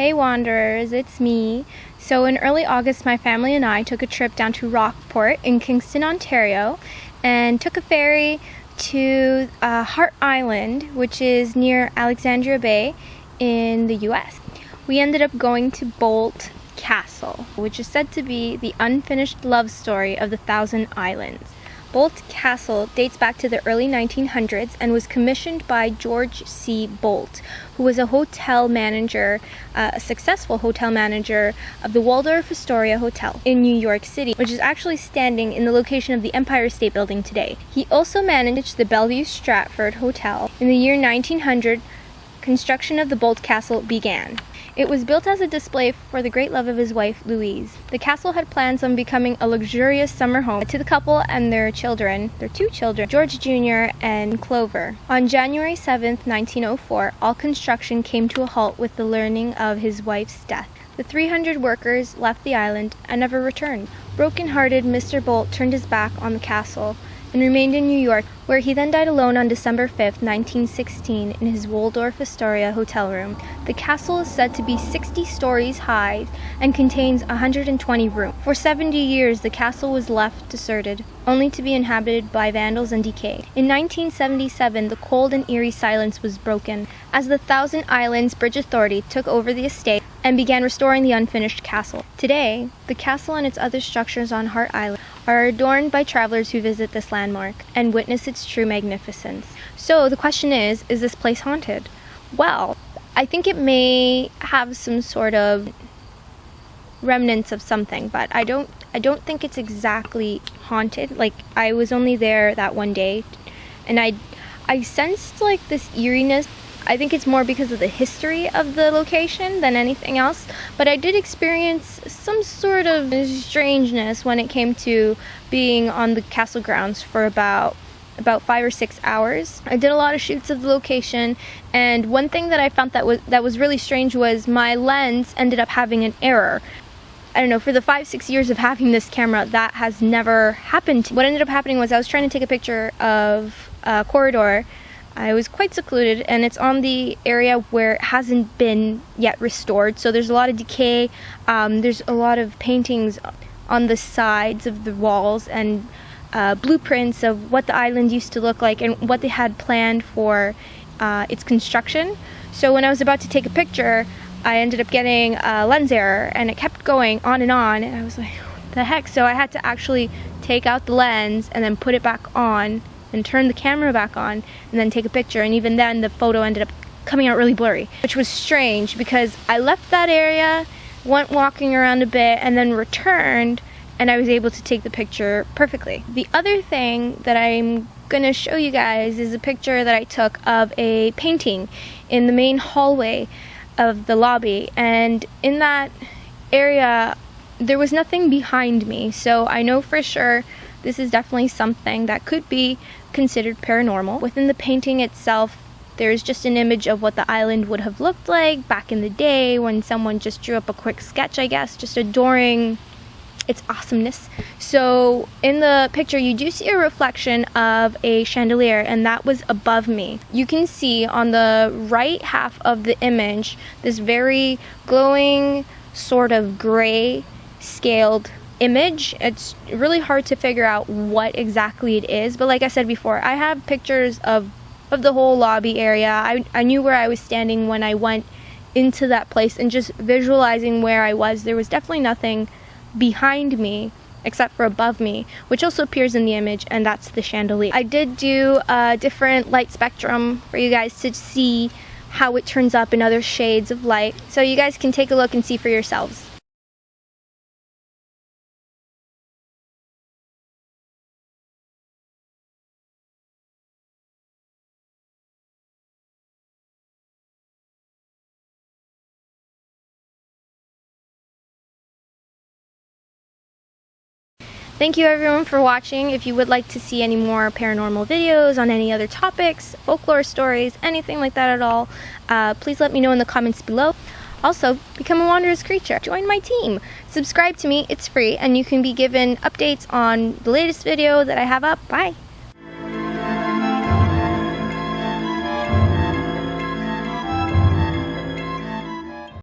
Hey Wanderers, it's me. So in early August, my family and I took a trip down to Rockport in Kingston, Ontario, and took a ferry to Hart Island, which is near Alexandria Bay in the US. We ended up going to Boldt Castle, which is said to be the unfinished love story of the Thousand Islands. Boldt Castle dates back to the early 1900s and was commissioned by George C. Boldt, who was a hotel manager, a successful hotel manager of the Waldorf Astoria Hotel in New York City, which is actually standing in the location of the Empire State Building today. He also managed the Bellevue Stratford Hotel. In the year 1900, construction of the Boldt Castle began. It was built as a display for the great love of his wife, Louise. The castle had plans on becoming a luxurious summer home to the couple and their children, their two children, George Jr. and Clover. On January 7th, 1904, all construction came to a halt with the learning of his wife's death. The 300 workers left the island and never returned. Broken-hearted, Mr. Boldt turned his back on the castle and remained in New York, where he then died alone on December 5th, 1916, in his Waldorf Astoria hotel room. The castle is said to be 60 stories high and contains 120 rooms. For 70 years, the castle was left deserted, only to be inhabited by vandals and decay. In 1977, the cold and eerie silence was broken, as the Thousand Islands Bridge Authority took over the estate and began restoring the unfinished castle. Today, the castle and its other structures on Hart Island are adorned by travelers who visit this landmark and witness its true magnificence. So the question is this place haunted? Well, I think it may have some sort of remnants of something, but I don't think it's exactly haunted. Like, I was only there that one day, and I sensed like this eeriness. I think it's more because of the history of the location than anything else, but I did experience some sort of strangeness when it came to being on the castle grounds for about 5 or 6 hours. I did a lot of shoots of the location, and one thing that I found that was really strange was my lens ended up having an error. I don't know, for the 5-6 years of having this camera, that has never happened. What ended up happening was I was trying to take a picture of a corridor. I was quite secluded, and it's on the area where it hasn't been yet restored, so there's a lot of decay. There's a lot of paintings on the sides of the walls and blueprints of what the island used to look like and what they had planned for its construction. So when I was about to take a picture, I ended up getting a lens error, and it kept going on, and I was like, what the heck? So I had to actually take out the lens and then put it back on and turn the camera back on and then take a picture, and even then the photo ended up coming out really blurry, which was strange because I left that area, went walking around a bit, and then returned, and I was able to take the picture perfectly. The other thing that I'm gonna show you guys is a picture that I took of a painting in the main hallway of the lobby, and in that area there was nothing behind me, so I know for sure this is definitely something that could be considered paranormal. Within the painting itself, there's just an image of what the island would have looked like back in the day when someone just drew up a quick sketch, I guess, just adoring its awesomeness. So in the picture, you do see a reflection of a chandelier, and that was above me. You can see on the right half of the image this very glowing, sort of gray scaled image. It's really hard to figure out what exactly it is, but like I said before, I have pictures of the whole lobby area. I knew where I was standing when I went into that place, and just visualizing where I was, there was definitely nothing behind me except for above me, which also appears in the image, and that's the chandelier. I did do a different light spectrum for you guys to see how it turns up in other shades of light, so you guys can take a look and see for yourselves. Thank you everyone for watching. If you would like to see any more paranormal videos on any other topics, folklore stories, anything like that at all, please let me know in the comments below. Also, become a Wanderer's Creature. Join my team. Subscribe to me, it's free, and you can be given updates on the latest video that I have up. Bye!